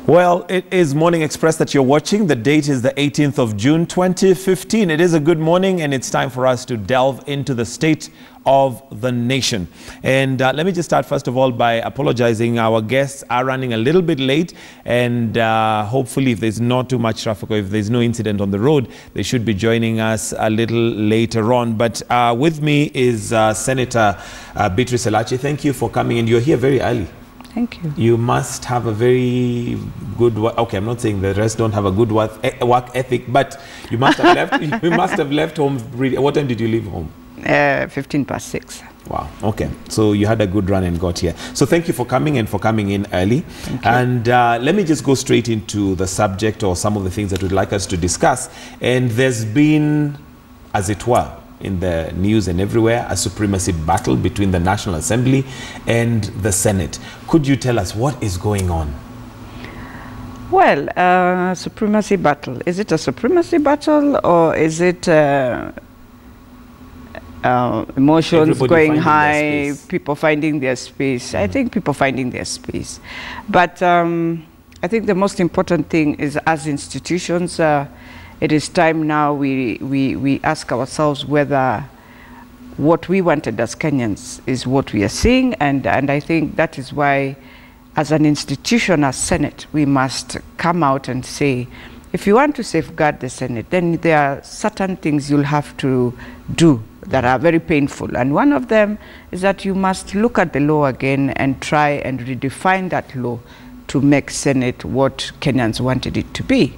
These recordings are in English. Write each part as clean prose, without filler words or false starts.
Well, it is Morning Express that you're watching. The date is the 18th of June, 2015. It is a good morning, and it's time for us to delve into the state of the nation. And let me just start, first of all, by apologizing. Our guests are running a little bit late, and hopefully, if there's not too much traffic or if there's no incident on the road, they should be joining us a little later on. But with me is Senator Beatrice Elachi. Thank you for coming, and you're here very early. Thank you. You must have a very good work. Okay, I'm not saying the rest don't have a good work ethic, but you must have left. You must have left home. What time did you leave home? 6:15. Wow. Okay. So you had a good run and got here. So thank you for coming and for coming in early. And let me just go straight into the subject or some of the things that we'd like us to discuss. And there's been, as it were, in the news and everywhere, a supremacy battle between the National Assembly and the Senate. Could you tell us what is going on? Well, supremacy battle. Is it a supremacy battle, or is it emotions going high, people finding their space? I think people finding their space. But I think the most important thing is, as institutions, it is time now we ask ourselves whether what we wanted as Kenyans is what we are seeing, and I think that is why, as an institution, as Senate, we must come out and say, if you want to safeguard the Senate, then there are certain things you'll have to do that are very painful. And one of them is that you must look at the law again and try and redefine that law to make Senate what Kenyans wanted it to be.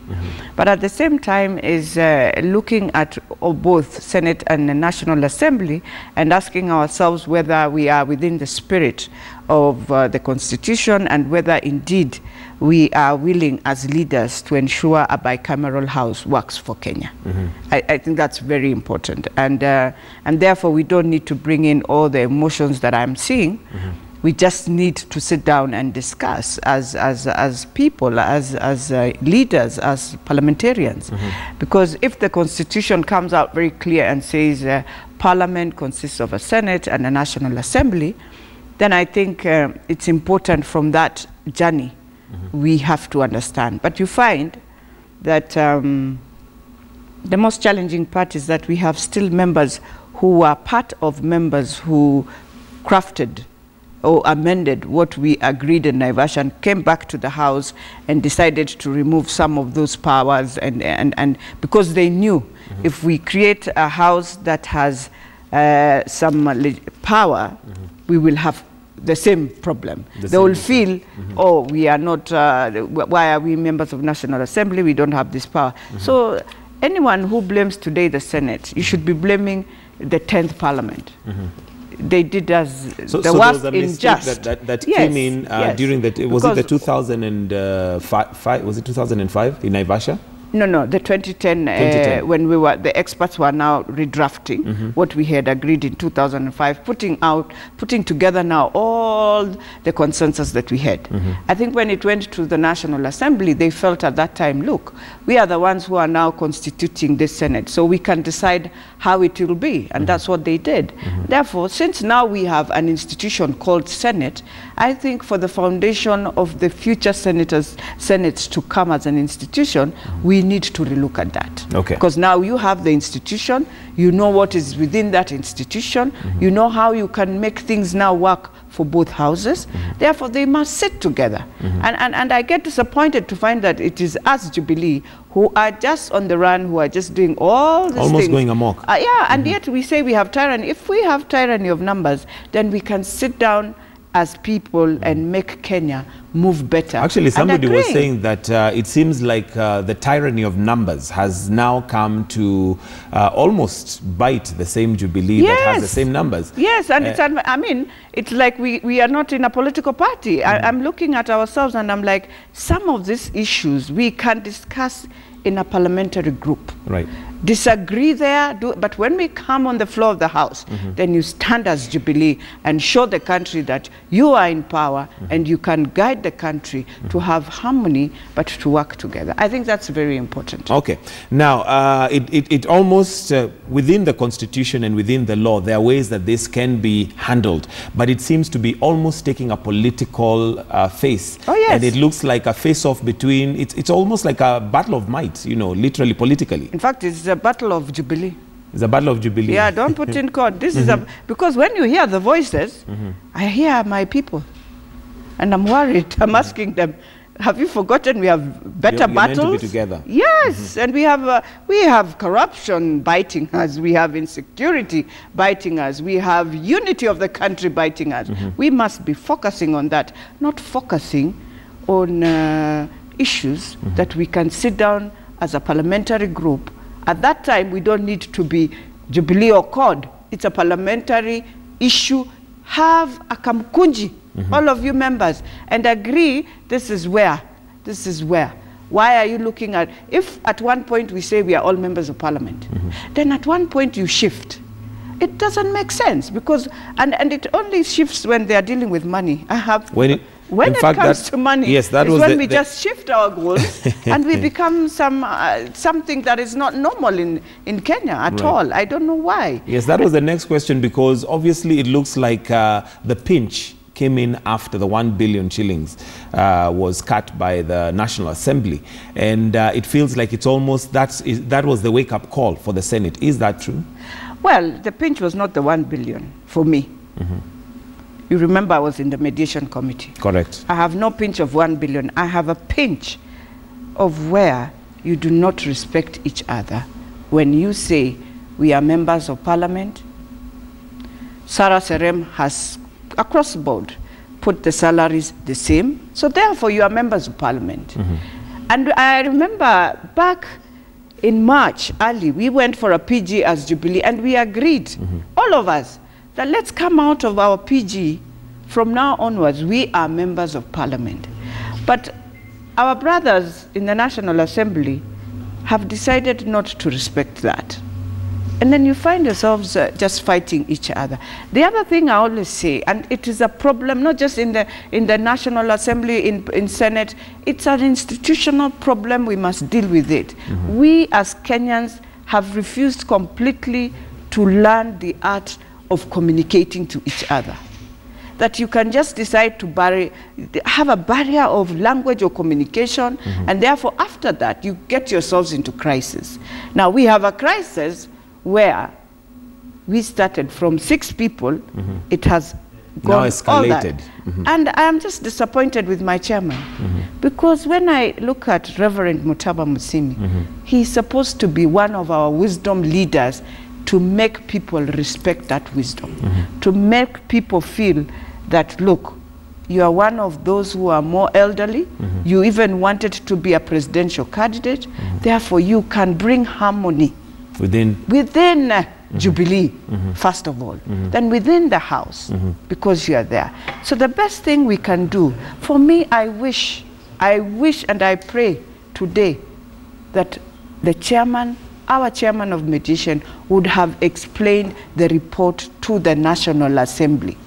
But at the same time is looking at both Senate and the National Assembly and asking ourselves whether we are within the spirit of the Constitution and whether indeed we are willing as leaders to ensure a bicameral house works for Kenya. I think that's very important. And therefore we don't need to bring in all the emotions that I'm seeing. We just need to sit down and discuss as people, as leaders, as parliamentarians. Because if the Constitution comes out very clear and says Parliament consists of a Senate and a National Assembly, then I think it's important from that journey we have to understand. But you find that the most challenging part is that we have still members who are part of members who crafted or amended what we agreed in Naivasha and came back to the House and decided to remove some of those powers, and because they knew if we create a House that has some power, we will have the same problem. They will feel, oh, we are not, why are we members of National Assembly? We don't have this power. So anyone who blames today the Senate, you should be blaming the 10th Parliament. They did us the worst injustice that came in during the, was it the 2005, was it 2005 in Naivasha? No, the 2010, when we were, the experts were now redrafting what we had agreed in 2005, putting together now all the consensus that we had. I think when it went to the National Assembly, they felt at that time, look, we are the ones who are now constituting the Senate, so we can decide how it will be, and that's what they did. Therefore, since now we have an institution called Senate, I think for the foundation of the future Senates to come as an institution, we need to relook at that. Because now you have the institution, you know what is within that institution, you know how you can make things now work for both houses. Therefore, they must sit together. And I get disappointed to find that it is us, Jubilee, who are just on the run, who are just doing all these things. Almost going amok. Yeah, and yet we say we have tyranny. If we have tyranny of numbers, then we can sit down as people and make Kenya move better. Actually, somebody was saying that it seems like the tyranny of numbers has now come to almost bite the same Jubilee that has the same numbers. Yes, and it's, I mean, it's like we are not in a political party. I'm looking at ourselves and I'm like, some of these issues we can discuss in a parliamentary group. disagree there, but when we come on the floor of the House, then you stand as Jubilee and show the country that you are in power and you can guide the country to have harmony, but to work together. I think that's very important. Okay. Now, it almost, within the Constitution and within the law, there are ways that this can be handled, but it seems to be almost taking a political face. Oh, yes. And it looks like a face-off between, it's almost like a battle of might, you know, literally, politically. In fact, it's a battle of Jubilee. It's a battle of Jubilee. Yeah, don't put in court. This is because when you hear the voices, I hear my people, and I'm worried. I'm asking them, have you forgotten we have better battles? Meant to be together. Yes, and we have corruption biting us. We have insecurity biting us. We have unity of the country biting us. We must be focusing on that, not focusing on issues that we can sit down as a parliamentary group. At that time, we don't need to be Jubilee or CORD. It's a parliamentary issue. Have a kamkunji, all of you members, and agree this is where. Why are you looking at, if at one point we say we are all members of parliament, then at one point you shift. It doesn't make sense because, and it only shifts when they are dealing with money. When it comes to money, yes, that was when we just shift our goals and we become something that is not normal in Kenya at all. I don't know why. Yes, that was the next question, because obviously it looks like the pinch came in after the 1 billion shillings was cut by the National Assembly. And it feels like it's almost, that was the wake-up call for the Senate. Is that true? Well, the pinch was not the 1 billion for me. You remember I was in the mediation committee. Correct. I have no pinch of 1 billion. I have a pinch of where you do not respect each other when you say we are members of parliament. Sarah Serem has, across the board, put the salaries the same. So therefore, you are members of parliament. And I remember back in March, early, we went for a PG as Jubilee, and we agreed, all of us, that let's come out of our PG. From now onwards, we are members of parliament. But our brothers in the National Assembly have decided not to respect that. And then you find yourselves just fighting each other. The other thing I always say, and it is a problem not just in the National Assembly, in Senate, it's an institutional problem. We must deal with it. We as Kenyans have refused completely to learn the art of communicating to each other. That you can just decide to have a barrier of language or communication, and therefore after that you get yourselves into crisis. Now we have a crisis where we started from 6 people, it has gone now escalated. And I am just disappointed with my chairman, because when I look at Reverend Mutaba Musimi, he's supposed to be one of our wisdom leaders, to make people respect that wisdom, to make people feel that, look, you are one of those who are more elderly, you even wanted to be a presidential candidate, therefore you can bring harmony within Jubilee, first of all, then within the House, because you are there. So the best thing we can do, for me, I wish and I pray today that the chairman, our chairman of mediation, would have explained the report to the National Assembly.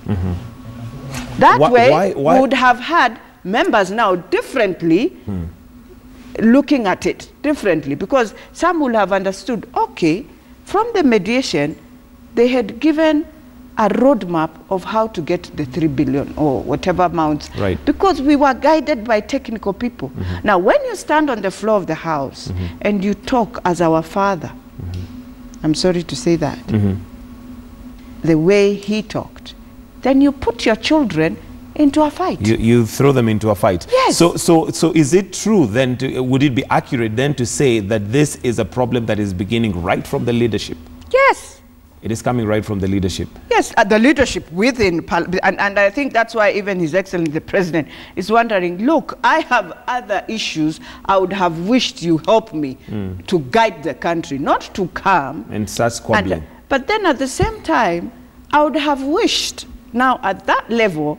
That way, we would have had members now differently looking at it differently, because some will have understood, okay, from the mediation, they had given a roadmap of how to get the 3 billion or whatever amounts, because we were guided by technical people. Now, when you stand on the floor of the House and you talk as our father, I'm sorry to say that, the way he talked, then you put your children into a fight. You throw them into a fight. Yes. So is it true then, would it be accurate then to say that this is a problem that is beginning right from the leadership? Yes. It is coming right from the leadership. Yes, the leadership within, and I think that's why even His Excellency the President is wondering, look, I have other issues I would have wished you help me to guide the country, not to come and start squabbling. But then at the same time, I would have wished, now at that level,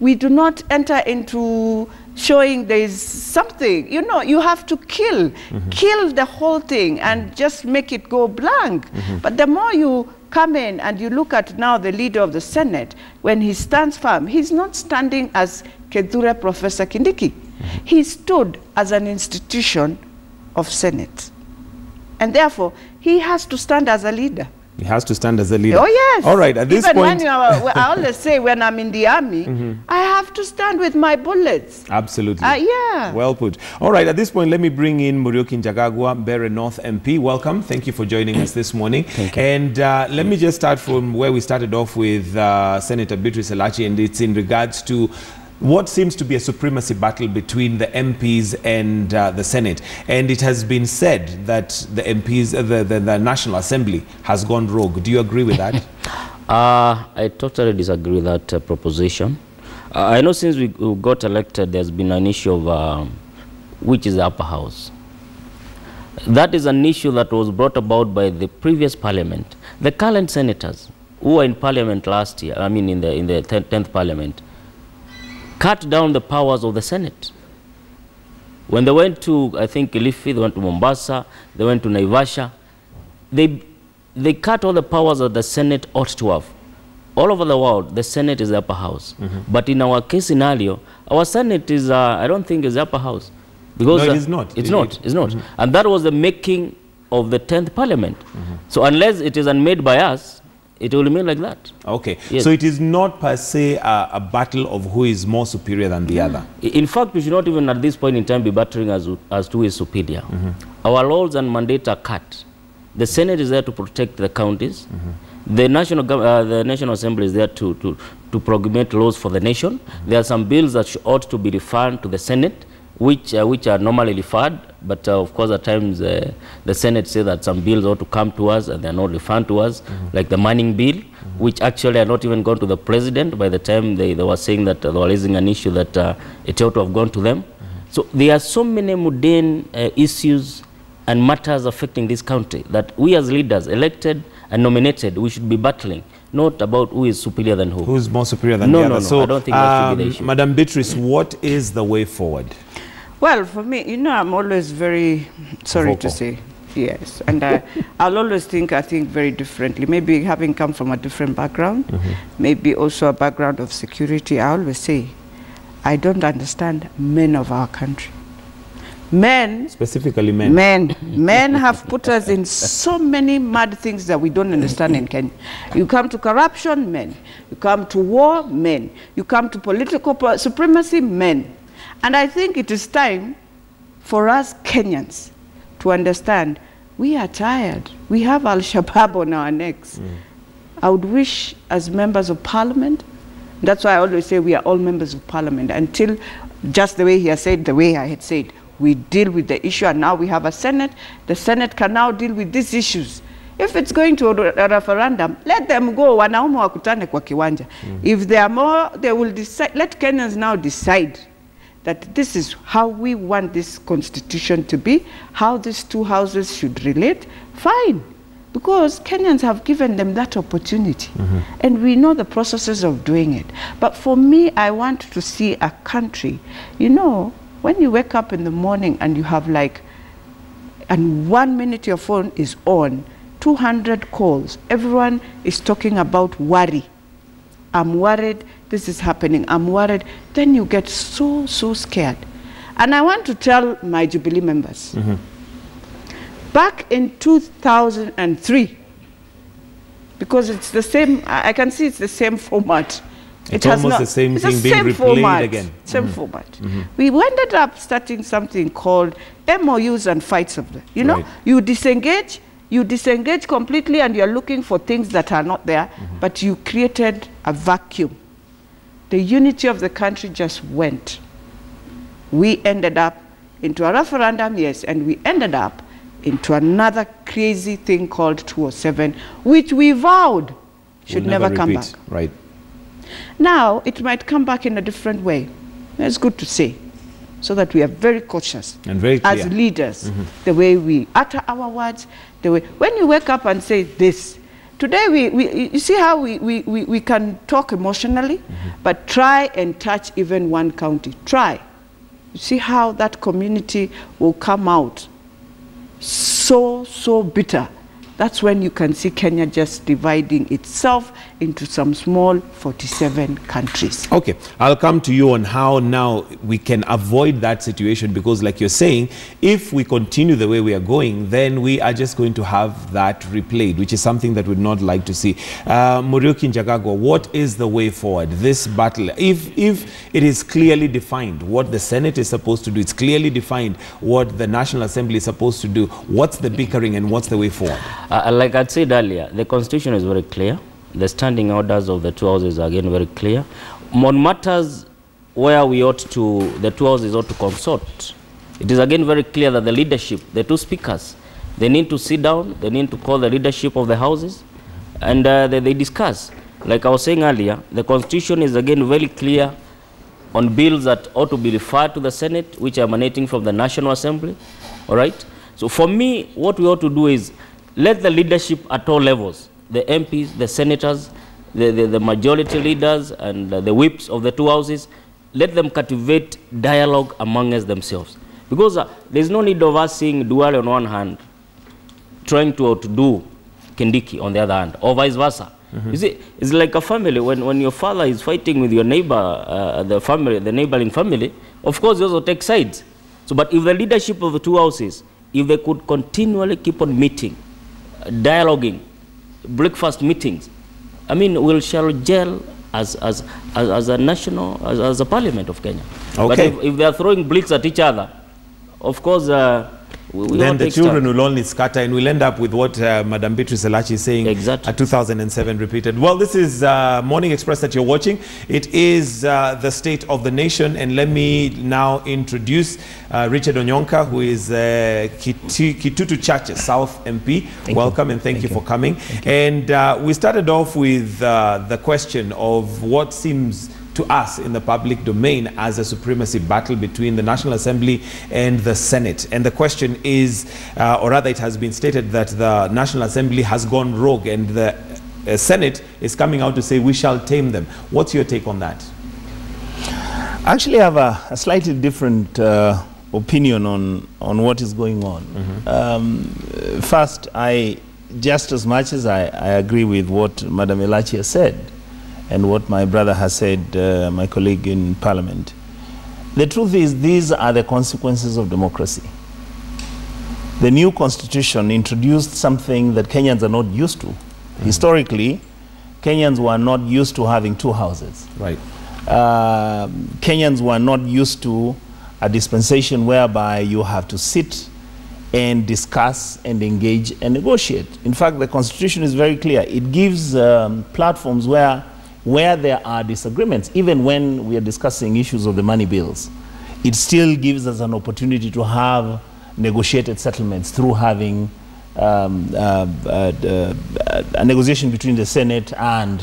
We do not enter into showing there is something. You know, you have to kill the whole thing and just make it go blank. But the more you come in and you look at now the leader of the Senate, when he stands firm, he's not standing as Kedure Professor Kindiki. He stood as an institution of Senate. And therefore, he has to stand as a leader. He has to stand as a leader. Oh, yes. All right, at this Even point... when I always say when I'm in the army, I have to stand with my bullets. Absolutely. Yeah. Well put. All right, at this point, let me bring in Muriuki Njagagwa, Bere North MP. Welcome. Thank you for joining us this morning. Thank you. And let me just start from where we started off with Senator Beatrice Elachi, and it's in regards to what seems to be a supremacy battle between the MPs and the Senate. And it has been said that the MPs, the National Assembly has gone rogue. Do you agree with that? I totally disagree with that proposition. I know since we got elected, there's been an issue of which is the upper house. That is an issue that was brought about by the previous parliament. The current senators who were in parliament last year, I mean in the 10th parliament, cut down the powers of the Senate. When they went to, I think, Kilifi, they went to Mombasa, they went to Naivasha, they cut all the powers that the Senate ought to have. All over the world, the Senate is the upper house. But in our case scenario, our Senate is, I don't think, is the upper house. Because no, it is not. It's not. And that was the making of the 10th parliament. So unless it is unmade by us, it will remain like that. Okay. Yes. So it is not per se a battle of who is more superior than the other. In fact, we should not even at this point in time be battering as to who is superior. Our laws and mandates are cut. The Senate is there to protect the counties. The National Assembly is there to promulgate laws for the nation. There are some bills that ought to be referred to the Senate, which are normally referred, but of course at times the Senate say that some bills ought to come to us and they are not referred to us, like the mining bill, which actually are not even gone to the president by the time they were saying that they were raising an issue that it ought to have gone to them. So there are so many mundane issues and matters affecting this country that we as leaders, elected and nominated, we should be battling, not about who is superior than who. Who's more superior than the other. No, so, I don't think that should be the issue. Madam Beatrice, what is the way forward? Well, for me, you know, I'm always very sorry Vocal. to say, yes. And I'll always think very differently. Maybe having come from a different background, maybe also a background of security, I always say, I don't understand men of our country. Men, specifically men. Men have put us in so many mad things that we don't understand in Kenya. You come to corruption, men. You come to war, men. You come to political supremacy, men. And I think it is time for us Kenyans to understand we are tired. We have Al-Shabaab on our necks. I would wish as members of parliament, that's why I always say we are all members of parliament, until just the way he has said, the way I had said, we deal with the issue, and now we have a Senate. The Senate can now deal with these issues. If it's going to a referendum, let them go. Wanaume wakutane kwa kiwanja. If there are more, they will decide. Let Kenyans now decide that this is how we want this constitution to be, how these two houses should relate. Fine, because Kenyans have given them that opportunity. And we know the processes of doing it. But for me, I want to see a country, you know, when you wake up in the morning and you have and 1 minute your phone is on, 200 calls, everyone is talking about worry. I'm worried, this is happening, I'm worried. Then you get so scared. And I want to tell my Jubilee members, back in 2003, because it's the same, I can see it's the same format. It's almost the same thing being replayed again. Same format. We ended up starting something called MOUs and fights of them. You know, you disengage completely and you're looking for things that are not there, but you created a vacuum. The unity of the country just went. We ended up into a referendum, yes, and we ended up into another crazy thing called 207, which we vowed should never come back. Right. Now, it might come back in a different way. It's good to say, so that we are very cautious and very clear as leaders, the way we utter our words, the way when you wake up and say this, today you see how we can talk emotionally, but try and touch even one county. Try. You see how that community will come out so bitter. That's when you can see Kenya just dividing itself into some small 47 countries. Okay, I'll come to you on how now we can avoid that situation, because like you're saying, if we continue the way we are going, then we are just going to have that replayed, which is something that we'd not like to see. Muriuki Njagagwa, what is the way forward? This battle, if it is clearly defined what the Senate is supposed to do, it's clearly defined what the National Assembly is supposed to do, what's the bickering and what's the way forward? Like I said earlier, the Constitution is very clear. The standing orders of the two houses are again very clear. On matters where the two houses ought to consult, it is again very clear that the leadership, the two speakers, they need to sit down, they need to call the leadership of the houses, and they discuss. Like I was saying earlier, the Constitution is again very clear on bills that ought to be referred to the Senate, which are emanating from the National Assembly. All right? So for me, what we ought to do is let the leadership at all levels, the MPs, the senators, the majority leaders, and the whips of the two houses, let them cultivate dialogue amongst themselves. Because there's no need of us seeing Duale on one hand, trying to outdo Kindiki on the other hand, or vice versa. You see, it's like a family. When your father is fighting with your neighbor, the neighboring family, of course you also take sides. So, but if the leadership of the two houses, if they could continually keep on meeting, dialoguing, breakfast meetings, I mean, we shall gel as a national, as a parliament of Kenya. Okay. But if they are throwing bricks at each other, of course, then the children will only scatter, and we'll end up with what Madam Beatrice Elachi is saying. Exactly. 2007 repeated. Well, this is Morning Express that you're watching. It is the state of the nation, and let me now introduce Richard Onyonka, who is Kitutu Church South MP. Welcome and thank you for coming. And we started off with the question of what seems to us in the public domain as a supremacy battle between the National Assembly and the Senate. And the question is, or rather it has been stated that the National Assembly has gone rogue and the Senate is coming out to say we shall tame them. What's your take on that? Actually, I have a slightly different opinion on what is going on. First, just as much as I agree with what Madam Elachi has said, and what my brother has said, my colleague in Parliament. The truth is, these are the consequences of democracy. The new constitution introduced something that Kenyans are not used to. Historically, Kenyans were not used to having two houses. Right. Kenyans were not used to a dispensation whereby you have to sit and discuss and engage and negotiate. In fact, the constitution is very clear. It gives platforms where there are disagreements, even when we are discussing issues of the money bills, it still gives us an opportunity to have negotiated settlements through having a negotiation between the Senate and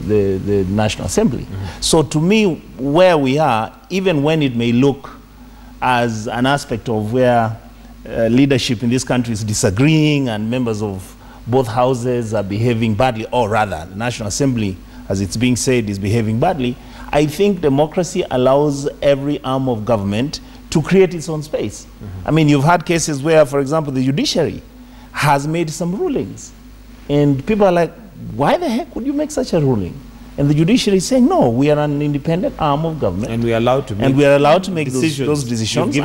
the National Assembly. So to me, where we are, even when it may look as an aspect of where leadership in this country is disagreeing and members of both houses are behaving badly, or rather, the National Assembly, as it's being said, is behaving badly, I think democracy allows every arm of government to create its own space. I mean, you've had cases where, for example, the judiciary has made some rulings. And people are like, why the heck would you make such a ruling? And the judiciary is saying, no, we are an independent arm of government. And we are allowed to make, those decisions.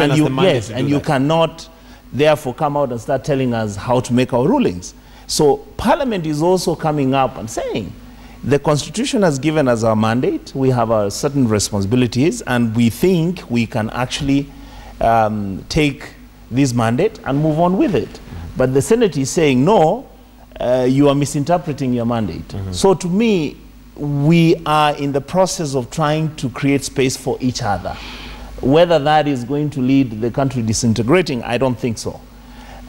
And you cannot, therefore, come out and start telling us how to make our rulings. So Parliament is also coming up and saying, the Constitution has given us our mandate. We have our certain responsibilities, and we think we can actually take this mandate and move on with it. But the Senate is saying, no, you are misinterpreting your mandate. So to me, we are in the process of trying to create space for each other. Whether that is going to lead the country disintegrating, I don't think so.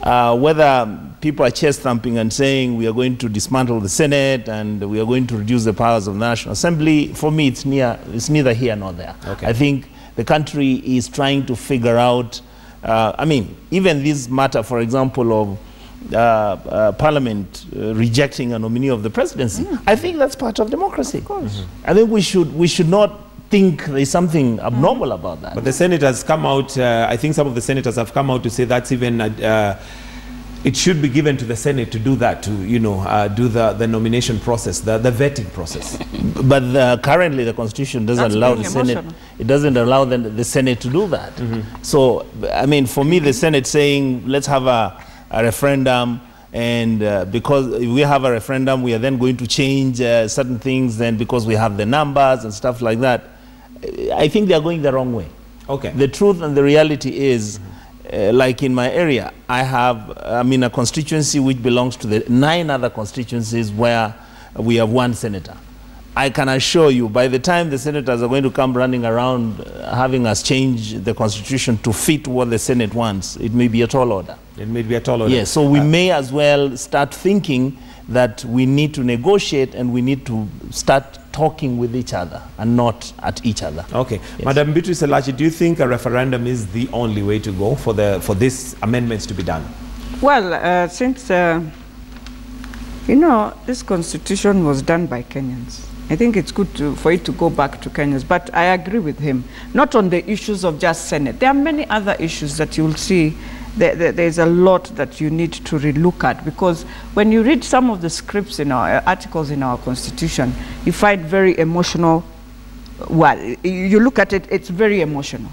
Whether people are chest thumping and saying we are going to dismantle the Senate and we are going to reduce the powers of the National Assembly, for me it's neither here nor there. Okay. I think the country is trying to figure out, I mean, even this matter, for example, of Parliament rejecting a nominee of the presidency. I think that's part of democracy. Of course. I think we should not think there's something abnormal about that. But the Senate has come out, I think some of the senators have come out to say that's even, it should be given to the Senate to do that, to, you know, do the nomination process, the vetting process. But currently the Constitution doesn't allow the Senate, it doesn't allow the Senate to do that. So, I mean, for me, the Senate saying, let's have a referendum, and because we have a referendum, we are then going to change certain things, then because we have the numbers and stuff like that, I think they are going the wrong way. Okay. The truth and the reality is, like in my area, I have, I'm in a constituency which belongs to the 9 other constituencies where we have 1 senator. I can assure you, by the time the senators are going to come running around having us change the constitution to fit what the Senate wants, it may be a tall order. It may be a tall order. Yes, so we may as well start thinking that we need to negotiate and we need to start talking with each other and not at each other. Okay. Yes. Madam Beatrice Elachi, do you think a referendum is the only way to go for these amendments to be done? Well, since, you know, this constitution was done by Kenyans, I think it's good for it to go back to Kenyans. But I agree with him, not on the issues of just Senate. There are many other issues that you'll see. There's a lot that you need to relook at, because when you read some of the scripts in our articles in our constitution, you find very emotional. Well, you look at it, it's very emotional.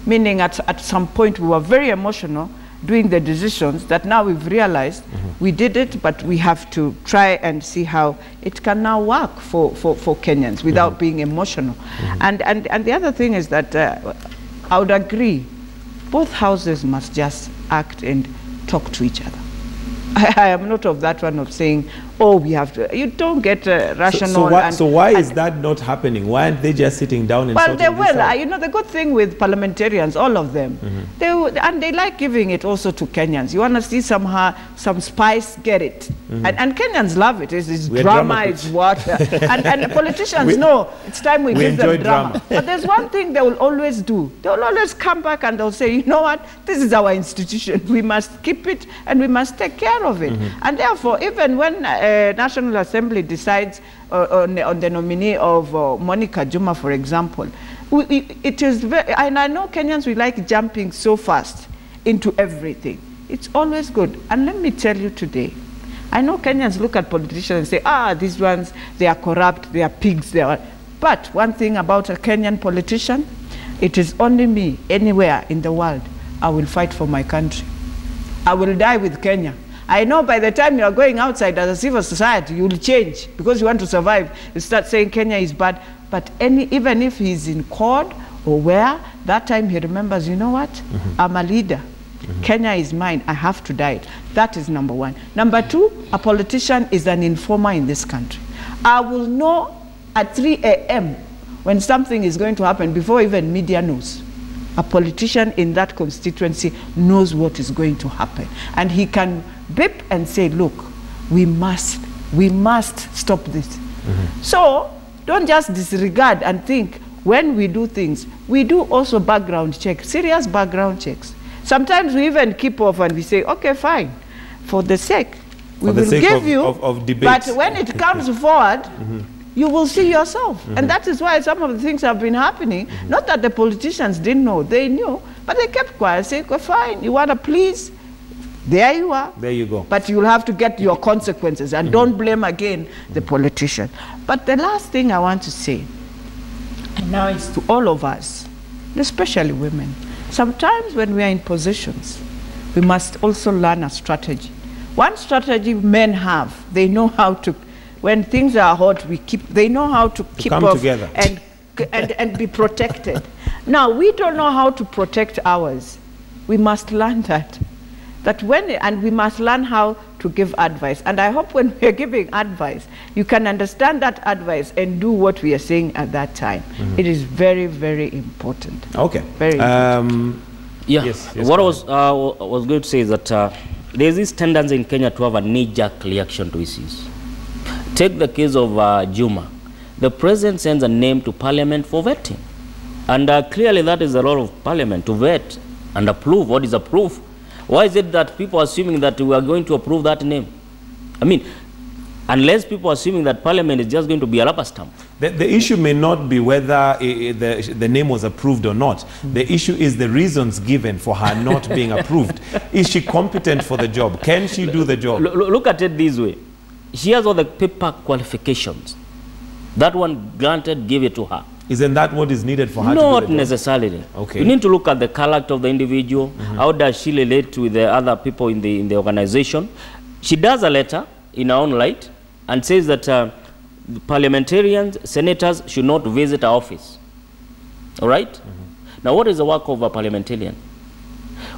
Meaning at some point we were very emotional doing the decisions that now we've realized we did it, but we have to try and see how it can now work for Kenyans without being emotional. And the other thing is that I would agree, both houses must just act and talk to each other. I am not of that one of saying, oh, we have to. You don't get rational. So why is that not happening? Why aren't they just sitting down and well, they will. this out? You know, the good thing with parliamentarians, all of them, they like giving it also to Kenyans. You want to see some spice, get it. And Kenyans love it. It's drama, it's water. and politicians know it's time we give them drama. But there's one thing they will always do. They will always come back and they'll say, you know what, this is our institution. We must keep it and we must take care of it. And therefore, even when National Assembly decides on the nominee of Monica Juma, for example, it is very, and I know Kenyans, we like jumping so fast into everything. It's always good. And let me tell you today, I know Kenyans look at politicians and say, these ones, they are corrupt, they are pigs, they are. But one thing about a Kenyan politician, it is only me, anywhere in the world, I will fight for my country. I will die with Kenya. I know by the time you are going outside as a civil society, you will change because you want to survive. You start saying Kenya is bad. But even if he's in court or where, that time he remembers, you know what? I'm a leader. Kenya is mine. I have to die. That is number one. Number two, a politician is an informer in this country. I will know at 3 a.m. when something is going to happen before even media knows. A politician in that constituency knows what is going to happen. And he can beep and say, look, we must stop this. So don't just disregard and think when we do things, we do also background checks, serious background checks. Sometimes we even keep off and we say, okay, fine, for the sake, we will give you, of but when it comes forward, you will see yourself. And that is why some of the things have been happening. Not that the politicians didn't know, they knew, but they kept quiet, saying, okay, fine, you want to please, there you are. There you go. But you'll have to get your consequences, and don't blame again the politician. But the last thing I want to say, and now it's to all of us, especially women, sometimes when we are in positions, we must also learn a strategy. One strategy men have, they know how to, when things are hot, they know how to keep come off together. and be protected. Now, we don't know how to protect ours. We must learn that. And we must learn how to give advice. And I hope when we're giving advice, you can understand that advice and do what we are saying at that time. It is very, very important. Okay. Very important. Yes, what I was going to say is that there's this tendency in Kenya to have a knee-jerk reaction to issues. Take the case of Juma. The president sends a name to parliament for vetting. And clearly that is the role of parliament, to vet and approve what is approved. Why is it that people are assuming that we are going to approve that name? I mean, unless people are assuming that Parliament is just going to be a rubber stamp. The issue may not be whether the name was approved or not. The issue is the reasons given for her not being approved. Is she competent for the job? Can she do the job? Look at it this way. She has all the paper qualifications. That one granted, give it to her. Isn't that what is needed for her to do the job? Not necessarily. Okay. You need to look at the character of the individual. How does she relate to the other people in the organization? She does a letter in her own light and says that parliamentarians, senators should not visit our office. All right? Now, what is the work of a parliamentarian?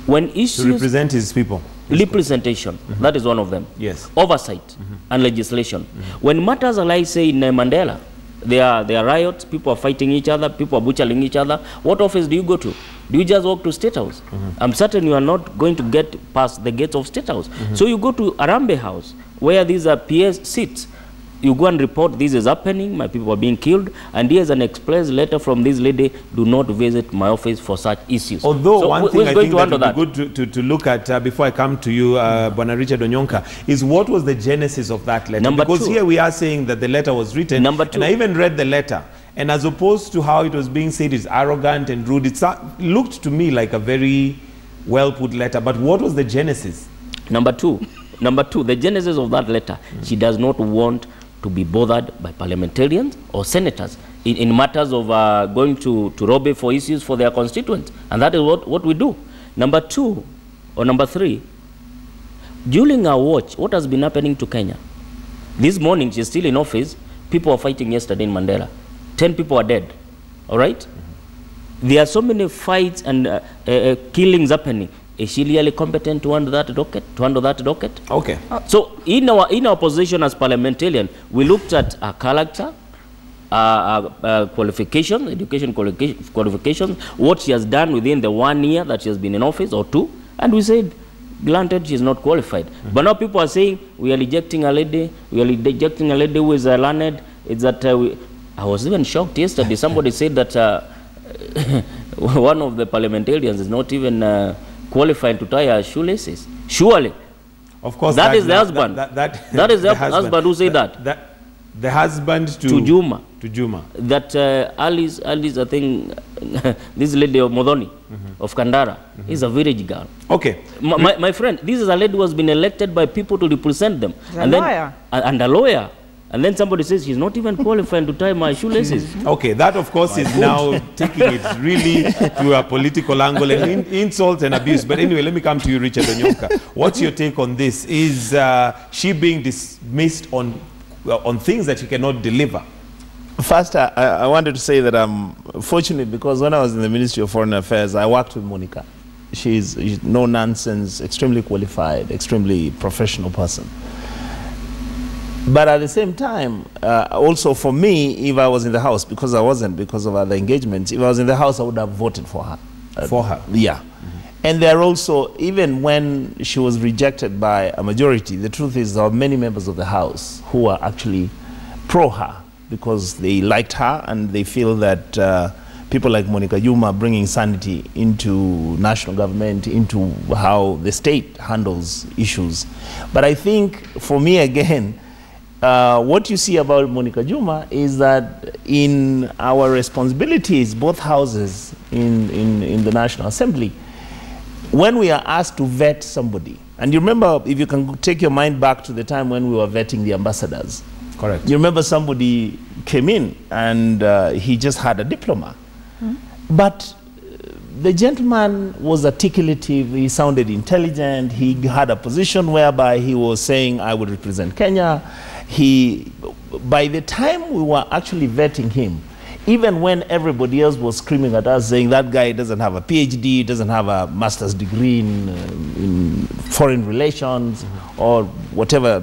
When issues... To represent his people. Representation, that is one of them. Yes. Oversight and legislation. When matters are like, say, in Mandela, there are riots, people are fighting each other, people are butchering each other, what office do you go to? Do you just walk to State House? I'm certain you are not going to get past the gates of State House. So you go to Arambe House, where these are PS seats. You go and report this is happening, my people are being killed, and here's an express letter from this lady, do not visit my office for such issues. Although one thing I think that would be good to look at before I come to you, Bwana Richard Onyonka, is what was the genesis of that letter? Because here we are saying that the letter was written, and I even read the letter, and as opposed to how it was being said, it's arrogant and rude, it looked to me like a very well put letter, but what was the genesis? Number two, the genesis of that letter, she does not want to be bothered by parliamentarians or senators in matters of going to lobby for issues for their constituents. And that is what we do. Number two, or number three, during our watch, what has been happening to Kenya? This morning, she's still in office. People are fighting yesterday in Mandela. 10 people are dead. All right? There are so many fights and killings happening. Is she really competent to handle that docket? Okay. So in our position as parliamentarian, we looked at her character, qualification, education qualifications, what she has done within the 1 year that she has been in office or 2, and we said, granted, she is not qualified. But now people are saying we are rejecting a lady. We are rejecting a lady who is learned. It's that I was even shocked yesterday. Somebody said that one of the parliamentarians is not even qualified to tie her shoelaces. Surely. Of course. That is the husband. That is the husband who said that. The husband to Juma. To Juma. That Alice, I think, this lady of Modoni, of Kandara, is a village girl. Okay. My friend, this is a lady who has been elected by people to represent them. And a lawyer. And then somebody says she's not even qualified to tie my shoelaces. Okay, that of course is now taking it really to a political angle and insult and abuse. But anyway, let me come to you, Richard Onyonka. What's your take on this? Is she being dismissed on things that she cannot deliver? First, I wanted to say that I'm fortunate because when I was in the Ministry of Foreign Affairs, I worked with Monica. She's no nonsense, extremely qualified, extremely professional person. But at the same time, also for me, if I was in the House, because I wasn't, because of other engagements, if I was in the House, I would have voted for her. For her? Yeah. And there also, even when she was rejected by a majority, the truth is there are many members of the House who are actually pro her because they liked her and they feel that people like Monica Juma bringing sanity into national government, into how the state handles issues. But I think, for me again, what you see about Monica Juma is that in our responsibilities, both houses in the National Assembly, when we are asked to vet somebody, and you remember, if you can take your mind back to the time when we were vetting the ambassadors. Correct. You remember somebody came in and he just had a diploma. But the gentleman was articulative, he sounded intelligent, he had a position whereby he was saying, I would represent Kenya. By the time we were actually vetting him, even when everybody else was screaming at us saying that guy doesn't have a PhD, doesn't have a master's degree in foreign relations or whatever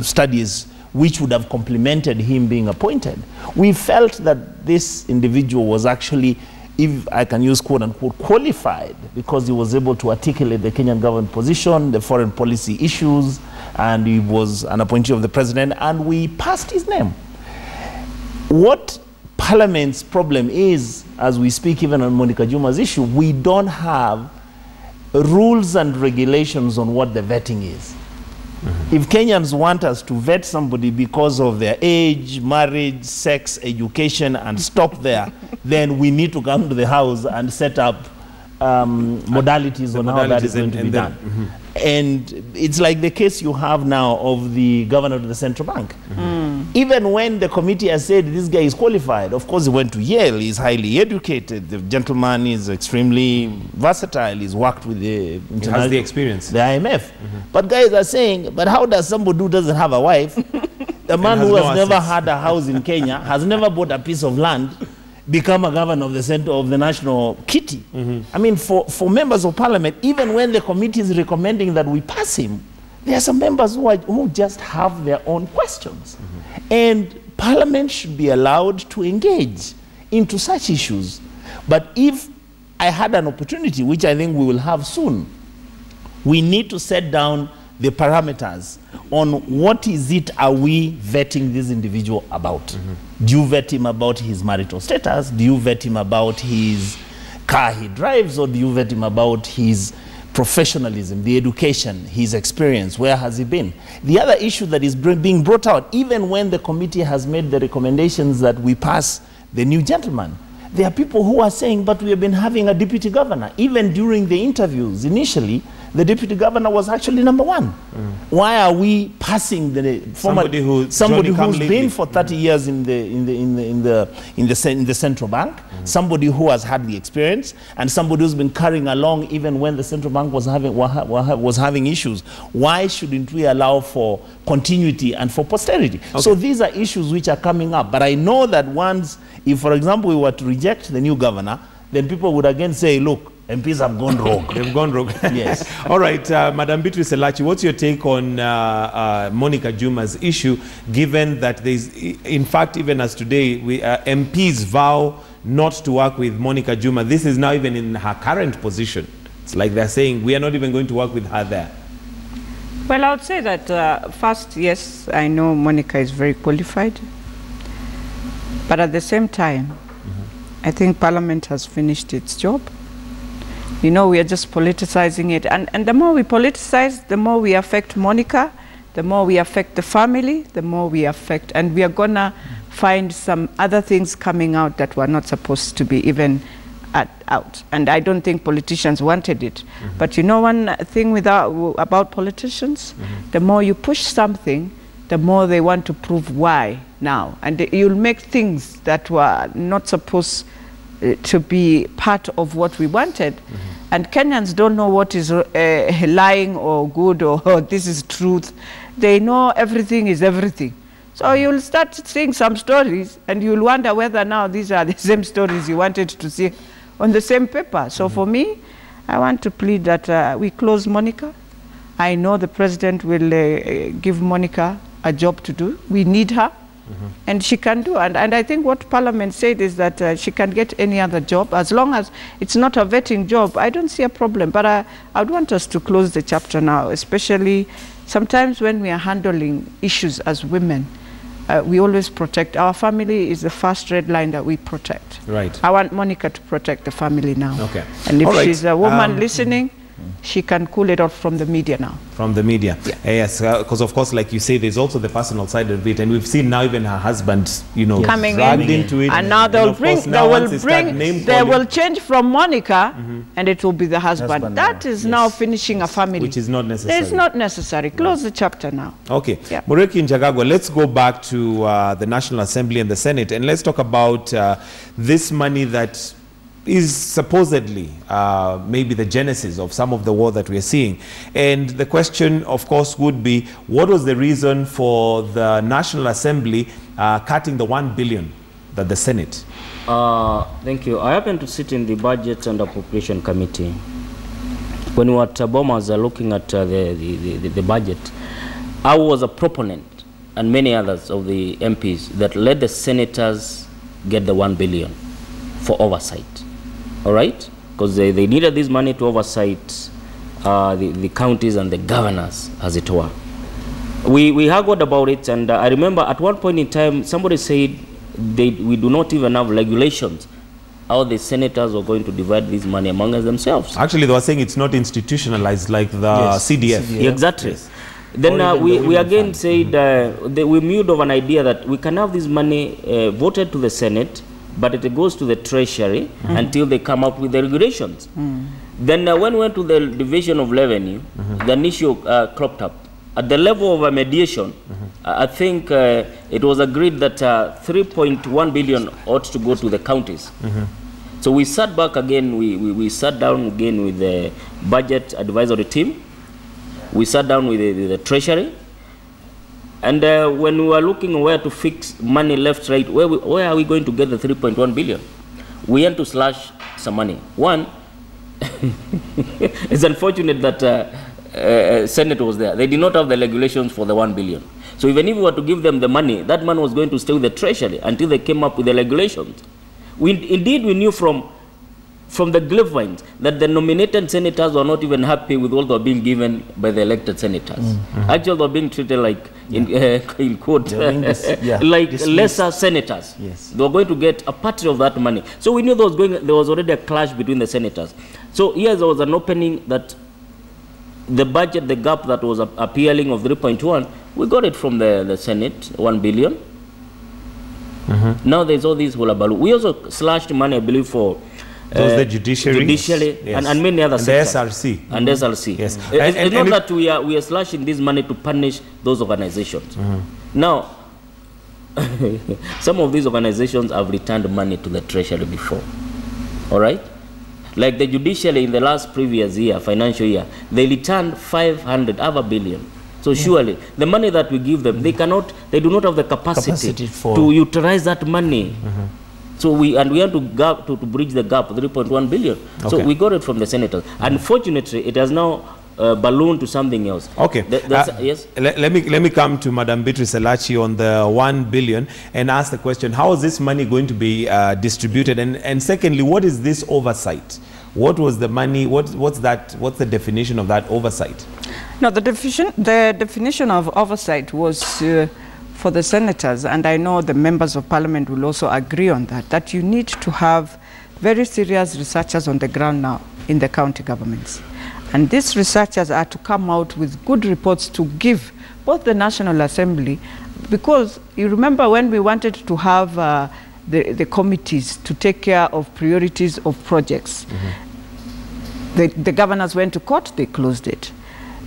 studies which would have complemented him being appointed, we felt that this individual was actually, if I can use quote unquote, qualified because he was able to articulate the Kenyan government position, the foreign policy issues, and he was an appointee of the president, and we passed his name. What Parliament's problem is, as we speak even on Monica Juma's issue, we don't have rules and regulations on what the vetting is. If Kenyans want us to vet somebody because of their age, marriage, sex, education, and stop there, then we need to come to the house and set up modalities on how that is going to be done. And it's like the case you have now of the governor of the central bank. Even when the committee has said this guy is qualified, of course he went to Yale, he's highly educated, the gentleman is extremely versatile, he's worked with the international, he has the experience, the IMF. But guys are saying, but how does somebody who doesn't have a wife, the man who has never had a house in Kenya, has never bought a piece of land, become a governor of the center of the national kitty? I mean, for members of parliament, even when the committee is recommending that we pass him, there are some members who just have their own questions. And parliament should be allowed to engage into such issues. But if I had an opportunity, which I think we will have soon, we need to set down the parameters on what is it are we vetting this individual about. Do you vet him about his marital status? Do you vet him about his car he drives? Or do you vet him about his professionalism, the education, his experience? Where has he been? The other issue that is being brought out, even when the committee has made the recommendations that we pass the new gentleman, there are people who are saying, but we have been having a deputy governor. Even during the interviews initially, the deputy governor was actually number one. Why are we passing the somebody who's been for 30 years in the central bank, somebody who has had the experience, and somebody who's been carrying along even when the central bank was having issues? Why shouldn't we allow for continuity and for posterity? So these are issues which are coming up. But I know that once, if for example we were to reject the new governor, then people would again say, look, MPs have gone rogue. They've gone rogue. Yes. All right, Madam Beatrice Elachi, what's your take on Monica Juma's issue, given that there's, in fact, even as today, MPs vow not to work with Monica Juma. This is now even in her current position. It's like they're saying, we are not even going to work with her there. Well, I would say that first, yes, I know Monica is very qualified. But at the same time, I think Parliament has finished its job. You know, we are just politicizing it. And the more we politicize, the more we affect Monica, the more we affect the family, the more we affect, and we are gonna find some other things coming out that were not supposed to be even out. And I don't think politicians wanted it. But you know one thing about politicians, the more you push something, the more they want to prove why now. And you'll make things that were not supposed to be part of what we wanted. And Kenyans don't know what is lying or good or this is truth. They know everything is everything. So you'll start seeing some stories and you'll wonder whether now these are the same stories you wanted to see on the same paper. So for me, I want to plead that we close Monica. I know the president will give Monica a job to do. We need her. And she can do. And I think what Parliament said is that she can get any other job. As long as it's not a vetting job, I don't see a problem. But I would want us to close the chapter now, especially sometimes when we are handling issues as women. We always protect. Our family is the first red line that we protect. Right. I want Monica to protect the family now. Okay. And if she's a woman listening, she can cool it off from the media now. From the media. Yeah. Yes, because of course, like you say, there's also the personal side of it. And we've seen now even her husband, you know, coming dragged into it. And now they will change from Monica and it will be the husband. That is now finishing a family. Which is not necessary. It's not necessary. Close the chapter now. Okay. Yeah. Mureki Njagagwa, let's go back to the National Assembly and the Senate. And let's talk about this money that is supposedly maybe the genesis of some of the war that we're seeing. And the question, of course, would be, what was the reason for the National Assembly cutting the 1 billion that the Senate? Thank you. I happen to sit in the Budget and Appropriation Committee. When we were at Bomas looking at the budget, I was a proponent, and many others of the MPs, that let the senators get the 1 billion for oversight. All right? Because they needed this money to oversight the counties and the governors, as it were. We haggled about it, and I remember at one point in time, somebody said we do not even have regulations how the senators were going to divide this money among themselves. Actually, they were saying it's not institutionalized like the CDF. Exactly. Yes. Then we again said we moved of an idea that we can have this money voted to the Senate, but it goes to the Treasury until they come up with the regulations. Then when we went to the Division of Revenue, the issue cropped up. At the level of a mediation, I think it was agreed that 3.1 billion ought to go to the counties. So we sat back again, we sat down again with the budget advisory team. We sat down with the Treasury. And when we were looking where to fix money left, right, where are we going to get the 3.1 billion? We had to slash some money. One, it's unfortunate that Senate was there. They did not have the regulations for the 1 billion. So even if we were to give them the money, that money was going to stay with the Treasury until they came up with the regulations. Indeed, we knew from the grapevines that the nominated senators were not even happy with what were being given by the elected senators. Actually, they were being treated like, in quote, like lesser senators. Yes. They were going to get a part of that money. So we knew there was already a clash between the senators. So here there was an opening that the budget, the gap that was appealing of 3.1, we got it from the Senate, 1 billion. Now there's all these hullabaloo. We also slashed money, I believe, for the judiciary, yes. and many other sectors. The SRC. And SRC. Yes. It's not that we are slashing this money to punish those organizations. Now, some of these organizations have returned money to the Treasury before. All right? Like the judiciary in the last previous year, financial year, they returned 500 billion. So surely, the money that we give them, they do not have the capacity to utilize that money. So we have to bridge the gap, 3.1 billion. Okay. So we got it from the senators. Unfortunately, it has now ballooned to something else. Okay. Yes. Let me come to Madam Beatrice Elachi on the 1 billion and ask the question: how is this money going to be distributed? And secondly, what is this oversight? What was the money? What's the definition of that oversight? No, the definition of oversight was for the senators, and I know the members of parliament will also agree on that you need to have very serious researchers on the ground now in the county governments. And these researchers are to come out with good reports to give both the National Assembly, because you remember when we wanted to have the committees to take care of priorities of projects. The governors went to court, they closed it.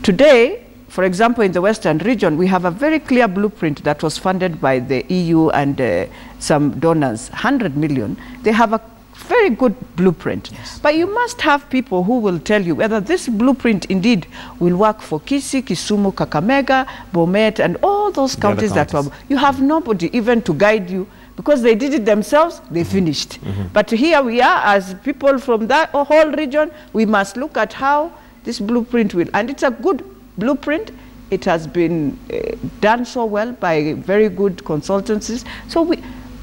Today, for example, in the Western region, we have a very clear blueprint that was funded by the EU and some donors, 100 million. They have a very good blueprint. Yes. But you must have people who will tell you whether this blueprint indeed will work for Kisii, Kisumu, Kakamega, Bomet, and all those counties that were. You have nobody even to guide you, because they did it themselves, they finished. But here we are, as people from that whole region, we must look at how this blueprint will, and it's a good blueprint. It has been done so well by very good consultancies. So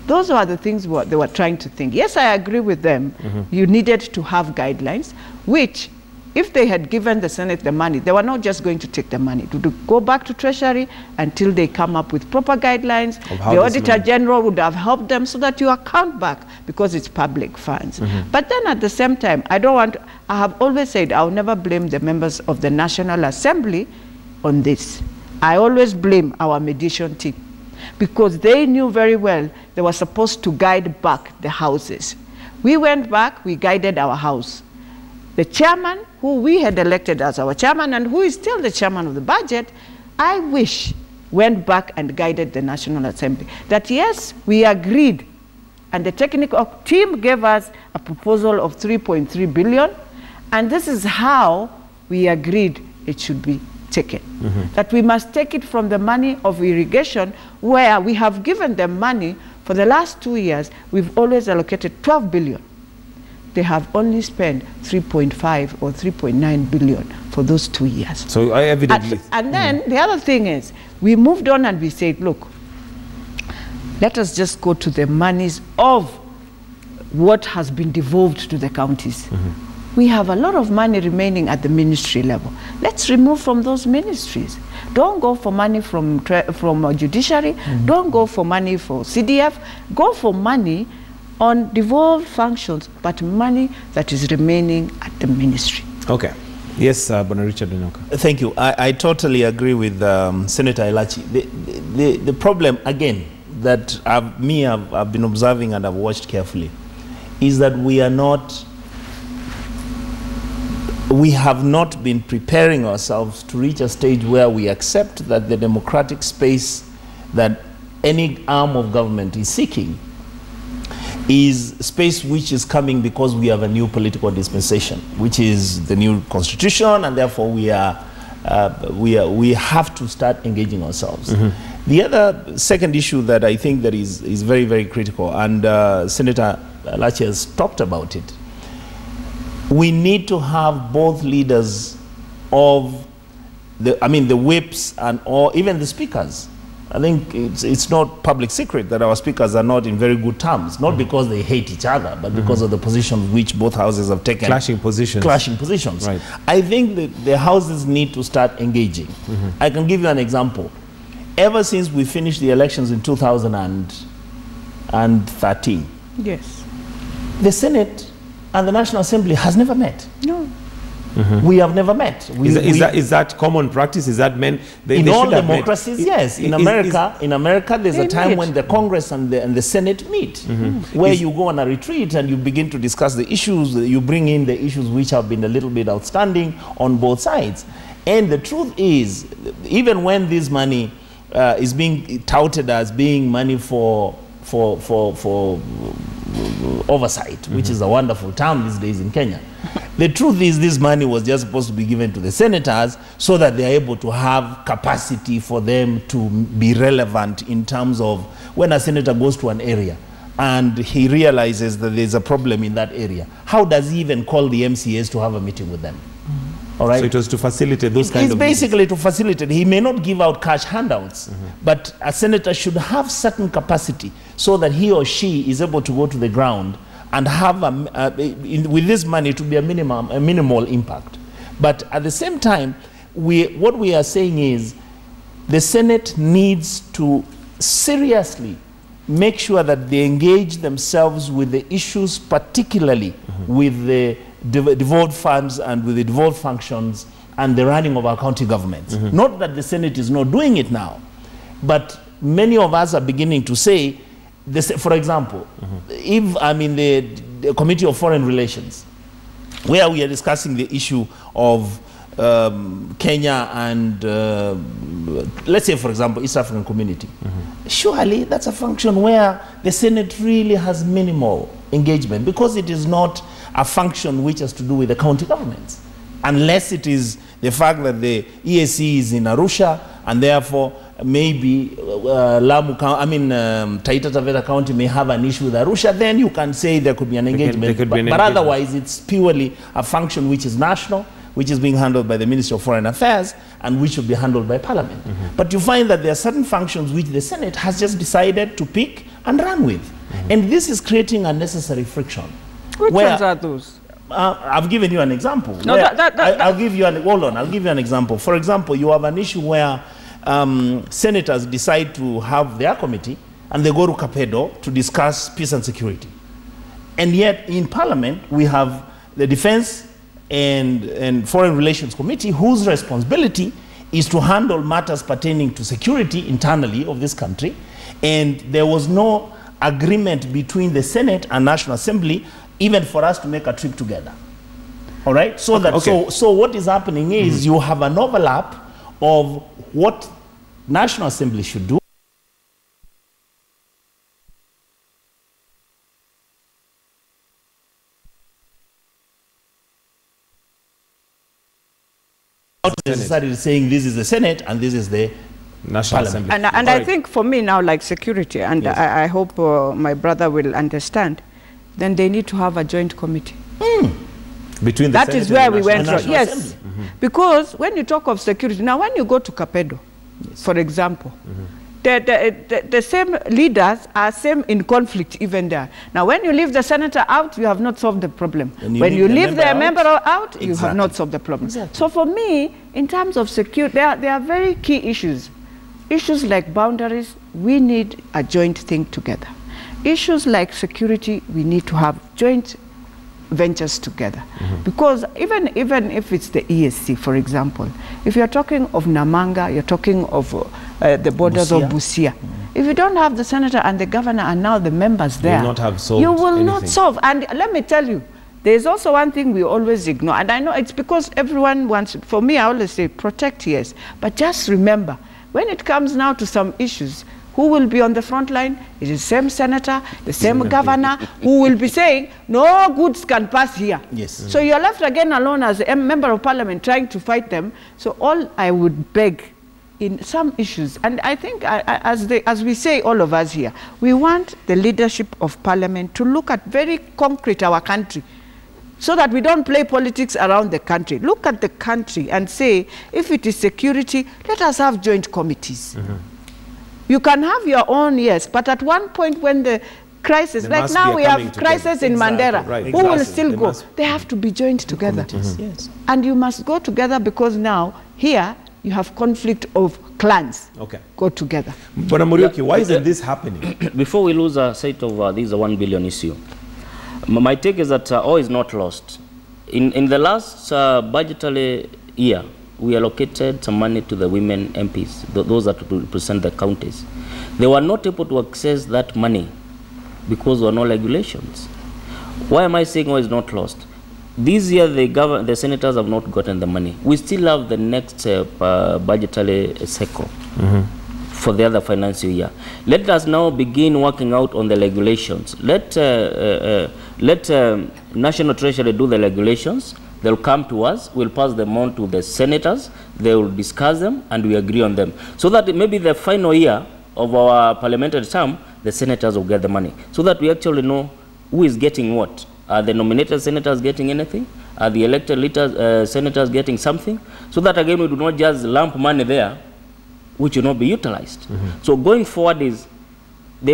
those are the things they were trying to think. Yes, I agree with them. You needed to have guidelines, which, if they had given the Senate the money, they were not just going to take the money, to go back to Treasury until they come up with proper guidelines. The Auditor General would have helped them so that you account back, because it's public funds. But then at the same time, I have always said I'll never blame the members of the National Assembly on this. I always blame our mediation team, because they knew very well they were supposed to guide back the houses. We went back, we guided our house. The chairman, who we had elected as our chairman and who is still the chairman of the budget, I wish went back and guided the National Assembly. That yes, we agreed, and the technical team gave us a proposal of 3.3 billion, and this is how we agreed it should be taken. That we must take it from the money of irrigation, where we have given them money for the last 2 years. We've always allocated 12 billion. They have only spent 3.5 or 3.9 billion for those 2 years. So evidently. And then the other thing is, we moved on and we said, look, let us just go to the monies of what has been devolved to the counties. We have a lot of money remaining at the ministry level. Let's remove from those ministries. Don't go for money from judiciary. Don't go for money for CDF. Go for money on devolved functions, but money that is remaining at the ministry. Okay. Yes, Bwana Richard Enoka. Thank you. I totally agree with Senator Elachi. The problem, again, that I've been observing and I've watched carefully, is that we have not been preparing ourselves to reach a stage where we accept that the democratic space that any arm of government is seeking is space which is coming because we have a new political dispensation, which is the new constitution, and therefore we have to start engaging ourselves. The other second issue that I think that is very, very critical, and Senator Lachi has talked about it, we need to have both leaders of the whips and even the speakers. I think it's not public secret that our speakers are not in very good terms, not because they hate each other, but because of the positions which both houses have taken. Clashing positions. Right. I think that the houses need to start engaging. I can give you an example. Ever since we finished the elections in 2013, yes, the Senate and the National Assembly has never met. No. We have never met. Is that common practice? Is that meant? In all democracies, yes. In America, there's a time when the Congress and the Senate meet, where you go on a retreat and you begin to discuss the issues. You bring in the issues which have been a little bit outstanding on both sides. And the truth is, even when this money is being touted as being money for oversight, which is a wonderful term these days in Kenya. The truth is this money was just supposed to be given to the senators so that they are able to have capacity for them to be relevant in terms of when a senator goes to an area and he realizes that there's a problem in that area, how does he even call the MCAs to have a meeting with them? All right. So it was to facilitate those kind of meetings. It's basically to facilitate. He may not give out cash handouts, but a senator should have certain capacity so that he or she is able to go to the ground and have with this money to be a minimal impact. But at the same time, what we are saying is the Senate needs to seriously make sure that they engage themselves with the issues, particularly with the devolved funds and with the devolved functions and the running of our county governments. Not that the Senate is not doing it now, but many of us are beginning to say, for example, if the Committee of Foreign Relations, where we are discussing the issue of Kenya and let's say, for example, East African Community, surely that's a function where the Senate really has minimal engagement, because it is not a function which has to do with the county governments, unless it is the fact that the EAC is in Arusha and therefore maybe Taita Taveta County may have an issue with Arusha, then you can say there could be an engagement. But otherwise, it's purely a function which is national, which is being handled by the Ministry of Foreign Affairs and which should be handled by Parliament. But you find that there are certain functions which the Senate has just decided to pick and run with. And this is creating unnecessary friction. Which ones are those? I've given you an example. No, I'll give you an example. For example, you have an issue where senators decide to have their committee and they go to Kapedo to discuss peace and security. And yet in Parliament, we have the Defense and Foreign Relations Committee, whose responsibility is to handle matters pertaining to security internally of this country. And there was no agreement between the Senate and National Assembly even for us to make a trip together. All right? So what is happening is you have an overlap of what National Assembly should do. Not necessarily saying this is the Senate and this is the National Assembly. And I think for me now, like security, and yes. I hope my brother will understand, then they need to have a joint committee. Between the That Senate is where we went from. Yes. Because when you talk of security, now when you go to Kapedo, for example, the same leaders are same in conflict even there. Now when you leave the senator out, you have not solved the problem. When you leave the member out, you have not solved the problem. Exactly. So for me, in terms of security, there are very key issues. Issues like boundaries, we need a joint thing together. issues like security, we need to have joint ventures together. Because even if it's the ESC, for example, if you're talking of Namanga, you're talking of the borders of Busia. If you don't have the senator and the governor and now the members there, you will not solve. And let me tell you, there's also one thing we always ignore, and I know it's because everyone wants, for me, I always say protect, yes, but just remember, when it comes now to some issues, who will be on the front line? It is the same senator, the same governor, who will be saying, no goods can pass here. Yes. So you're left again alone as a member of parliament trying to fight them. So all I would beg in some issues, and I think as we say, all of us here, we want the leadership of parliament to look at very concrete our country, so that we don't play politics around the country. Look at the country and say, if it is security, let us have joint committees. You can have your own, yes, but at one point when the crisis, like now we have crisis in Mandera, who will still go? They have to be joined together. Yes. And you must go together because now here you have conflict of clans. Okay. Go together. But Muriuki, why isn't this happening? Before we lose sight of this 1 billion issue, my take is that all is not lost. In the last budgetary year, we allocated some money to the women MPs, those that represent the counties. They were not able to access that money because there were no regulations. Why am I saying all is not lost? This year, the senators have not gotten the money. We still have the next budgetary cycle for the other financial year. Let us now begin working out on the regulations. Let National Treasury do the regulations. They'll come to us, we'll pass them on to the senators, they will discuss them, and we agree on them. So that maybe the final year of our parliamentary term, the senators will get the money. So that we actually know who is getting what. Are the nominated senators getting anything? Are the elected senators getting something? So that again, we do not just lump money there, which will not be utilized. So going forward there's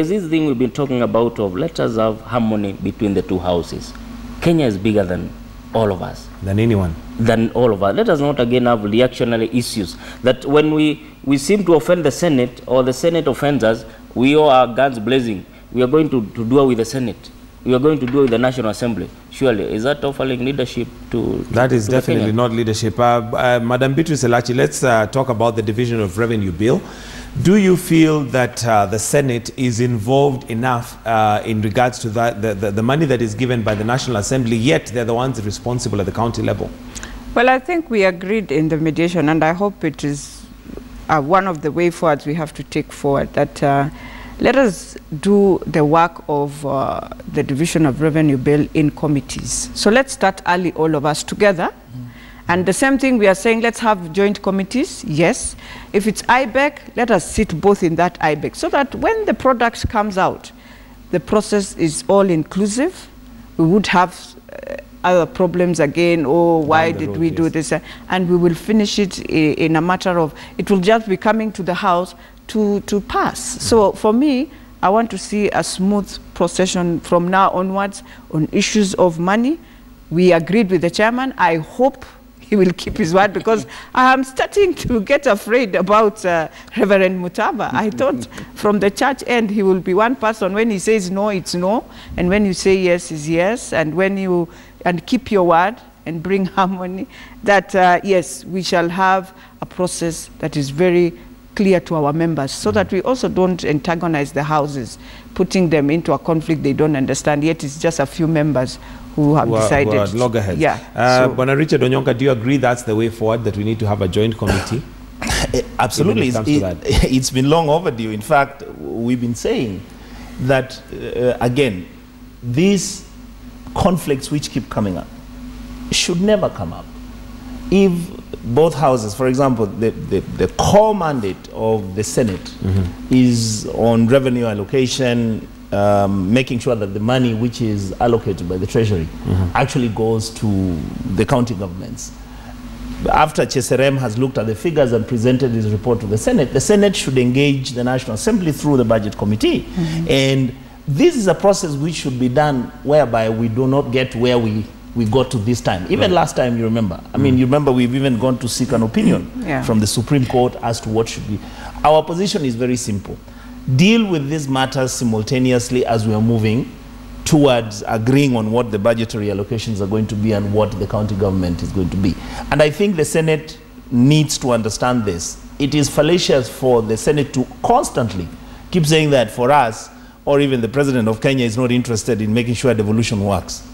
this thing we've been talking about of let us have harmony between the two houses. Kenya is bigger than all of us. Than anyone. Than all of us. Let us not again have reactionary issues. That when we seem to offend the Senate or the Senate offends us, we all are guns blazing. We are going to do it with the Senate. We are going to do it with the National Assembly. Surely, is that offering leadership to That is definitely not leadership. Madam Beatrice Elachi, let's talk about the Division of Revenue Bill. Do you feel that the Senate is involved enough in regards to that, the money that is given by the National Assembly, yet they're the ones responsible at the county level? Well, I think we agreed in the mediation, and I hope it is one of the way forwards we have to take forward, that let us do the work of the Division of Revenue Bill in committees. So let's start early, all of us together. And the same thing we are saying, let's have joint committees, yes. If it's IBEC, let us sit both in that IBEC, so that when the product comes out, the process is all inclusive. We would have other problems again, oh, why did we do this? And we will finish it in a matter of, it will just be coming to the House to pass. So for me, I want to see a smooth procession from now onwards on issues of money. We agreed with the chairman. I hope he will keep his word, because I am starting to get afraid about Reverend Mutaba. I thought from the church end he will be one person. When he says no, it's no, and when you say yes, is yes, and when you keep your word and bring harmony, that yes, we shall have a process that is very clear to our members, so that we also don't antagonize the houses, putting them into a conflict they don't understand, yet it's just a few members who have decided. Loggerheads. Yeah. Bwana Richard Onyonka, do you agree that's the way forward, that we need to have a joint committee? Absolutely. It's been long overdue. In fact, we've been saying that, again, these conflicts which keep coming up should never come up. If both houses, for example, the core mandate of the Senate is on revenue allocation, making sure that the money which is allocated by the Treasury actually goes to the county governments. After Cheserem has looked at the figures and presented his report to the Senate should engage the National Assembly through the Budget Committee. And this is a process which should be done whereby we do not get where we got to this time. Even last time, you remember. I mean, you remember we've even gone to seek an opinion from the Supreme Court as to what should be. Our position is very simple. deal with these matters simultaneously as we are moving towards agreeing on what the budgetary allocations are going to be and what the county government is going to be. And I think the Senate needs to understand this. It is fallacious for the Senate to constantly keep saying that for us, or even the President of Kenya is not interested in making sure devolution works.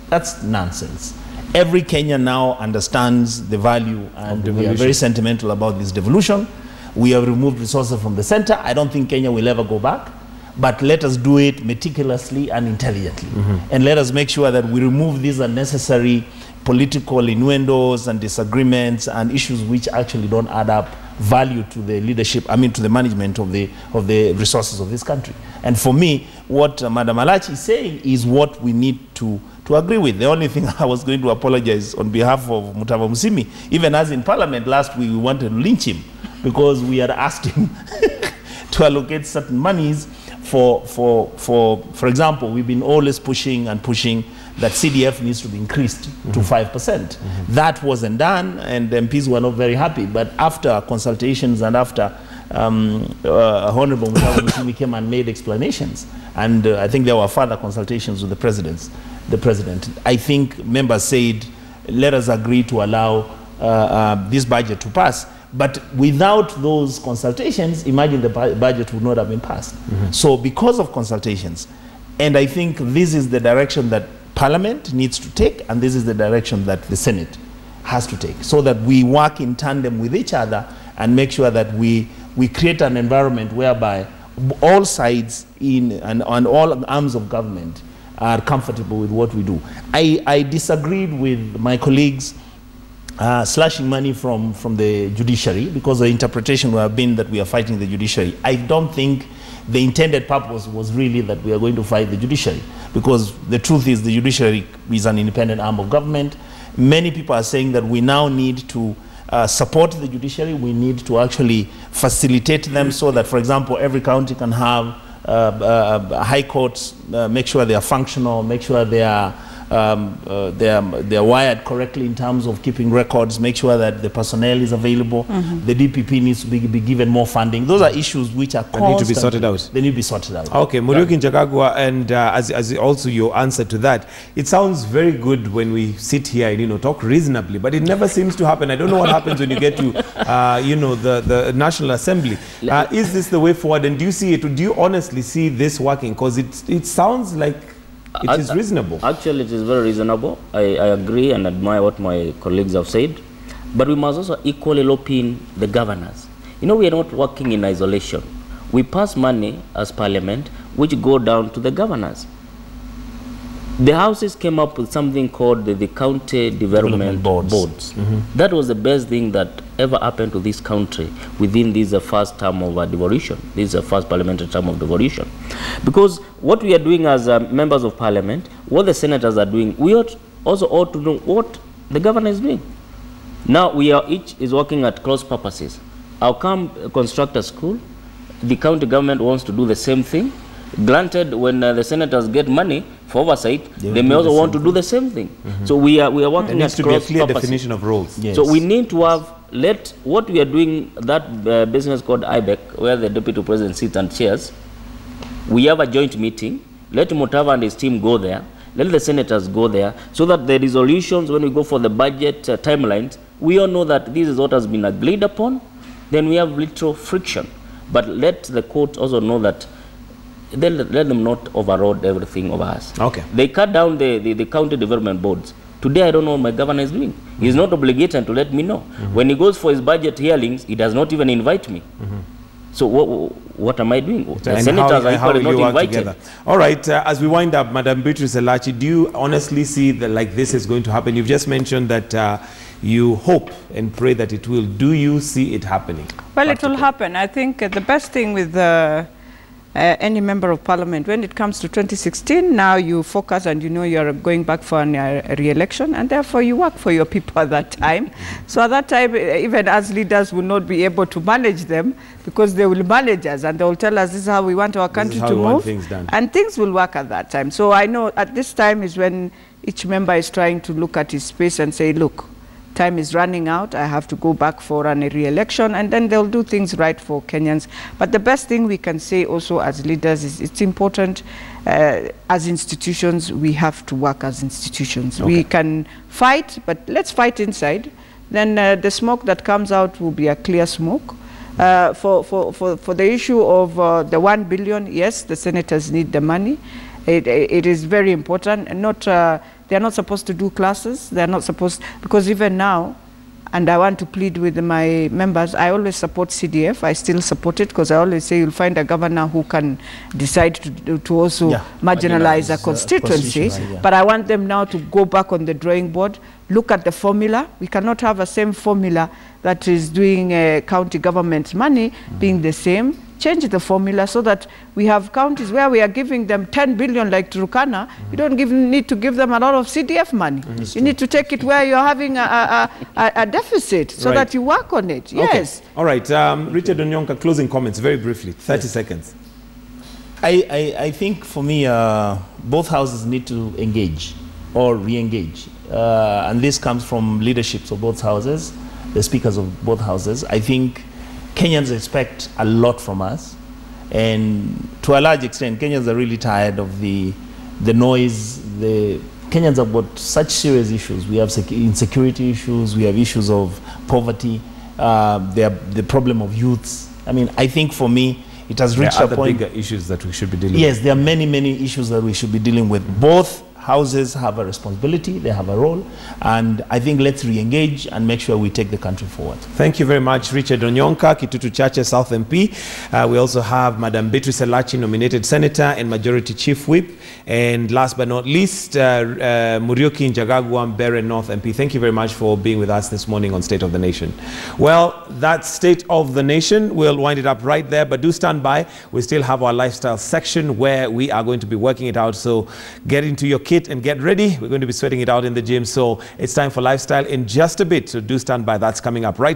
That's nonsense. Every Kenyan now understands the value, and we are very sentimental about this devolution. We have removed resources from the center. I don't think Kenya will ever go back, but let us do it meticulously and intelligently. And let us make sure that we remove these unnecessary political innuendos and disagreements and issues which actually don't add up value to the leadership, I mean to the management of the resources of this country. And for me, what Madam Alachi is saying is what we need to agree with. The only thing I was going to apologize on behalf of Mutava Musimi, even as in Parliament last week we wanted to lynch him because we had asked him to allocate certain monies for example, we've been always pushing that CDF needs to be increased to 5%. That wasn't done, and the MPs were not very happy. But after consultations and after Honorable Mutava Musimi came and made explanations, and I think there were further consultations with the president. I think members said, let us agree to allow this budget to pass. But without those consultations, imagine the budget would not have been passed. So because of consultations, and I think this is the direction that Parliament needs to take, and this is the direction that the Senate has to take, so that we work in tandem with each other and make sure that we create an environment whereby all sides and all arms of government are comfortable with what we do. I disagreed with my colleagues slashing money from the judiciary, because the interpretation would have been that we are fighting the judiciary. I don't think the intended purpose was really that we are going to fight the judiciary, because the truth is the judiciary is an independent arm of government. Many people are saying that we now need to support the judiciary. We need to actually facilitate them so that, for example, every county can have high courts, make sure they are functional, make sure they are wired correctly in terms of keeping records, make sure that the personnel is available. The DPP needs to be given more funding. Those are issues which are need to be sorted out. They need to be sorted out. Okay, Muriuki Njagagwa, and as also your answer to that, it sounds very good when we sit here and talk reasonably, but it never seems to happen. I don't know what happens when you get to the National Assembly. Is this the way forward, and do you see it? Do you honestly see this working? Because it sounds like it is reasonable. Actually, it is very reasonable. I agree and admire what my colleagues have said. But we must also equally loop in the governors. We are not working in isolation. We pass money as Parliament, which go down to the governors. The houses came up with something called the county development boards. That was the best thing that ever happened to this country within this first term of devolution. This is the first parliamentary term of devolution. Because what we are doing as members of Parliament, what the senators are doing, we also ought to know what the governor is doing. Now each is working at cross purposes. How come construct a school? The county government wants to do the same thing. Granted, when the senators get money for oversight, they may also want to do the same thing. So we are working at cross purposes. There needs to be a clear definition of roles. Yes. So we need to have, what we are doing, that business called IBEC, where the deputy president sits and chairs, we have a joint meeting. Let Mutava and his team go there. Let the senators go there, so that the resolutions, when we go for the budget timelines, we all know that this is what has been agreed upon. Then we have little friction. But let the court also know that let them not override everything over us. Okay. They cut down the county development boards. Today, I don't know what my governor is doing. He's not obligated to let me know. When he goes for his budget hearings, he does not even invite me. So what am I doing? The senators are equally not invited. All right, as we wind up, Madam Beatrice Elachi, do you honestly see that like this is going to happen? You've just mentioned that you hope and pray that it will. Do you see it happening? Well, it will happen. I think the best thing with any member of parliament, when it comes to 2016, now you focus and you're going back for a re-election, and therefore you work for your people at that time. So at that time, even as leaders will not be able to manage them, because they will manage us and they will tell us this is how we want our country to move, and things will work at that time. So I know at this time is when each member is trying to look at his space and say, look, time is running out, I have to go back for a re-election, and then they'll do things right for Kenyans. But the best thing we can say also as leaders is it's important as institutions, we have to work as institutions. Okay. We can fight, but let's fight inside. Then the smoke that comes out will be a clear smoke. For the issue of the 1 billion, yes, the senators need the money. It is very important, and not they're not supposed to do classes. They're not supposed, because even now, and I want to plead with my members, I always support CDF. I still support it because I always say you'll find a governor who can decide to also marginalize a constituency. Yeah. But I want them now to go back on the drawing board, look at the formula. We cannot have the same formula that is doing county government money being the same. Change the formula so that we have counties where we are giving them 10 billion like Turkana. You don't need to give them a lot of CDF money. You need to take it where you're having a deficit so that you work on it. Yes. Okay. All right. Richard Onyonka, closing comments very briefly, 30 seconds. I think for me, both houses need to engage or re-engage. And this comes from leaderships of both houses, the speakers of both houses. I think Kenyans expect a lot from us, and to a large extent, Kenyans are really tired of the noise. Kenyans have got such serious issues. We have insecurity issues, we have issues of poverty, the problem of youths. I mean, I think for me, it has reached a point. There are other bigger issues that we should be dealing with. Yes, there are many, many issues that we should be dealing with. Both houses have a responsibility, they have a role, and I think let's re-engage and make sure we take the country forward. Thank you very much, Richard Onyonka, Kitutu Chache South MP. We also have Madam Beatrice Elachi, nominated Senator and Majority Chief Whip. And last but not least, Muriuki Njagagwa, Bere North MP. Thank you very much for being with us this morning on State of the Nation. Well, that's State of the Nation. We'll wind it up right there, but do stand by. We still have our lifestyle section where we are going to be working it out. So get into your kit and get ready. We're going to be sweating it out in the gym. So it's time for lifestyle in just a bit. So do stand by. That's coming up right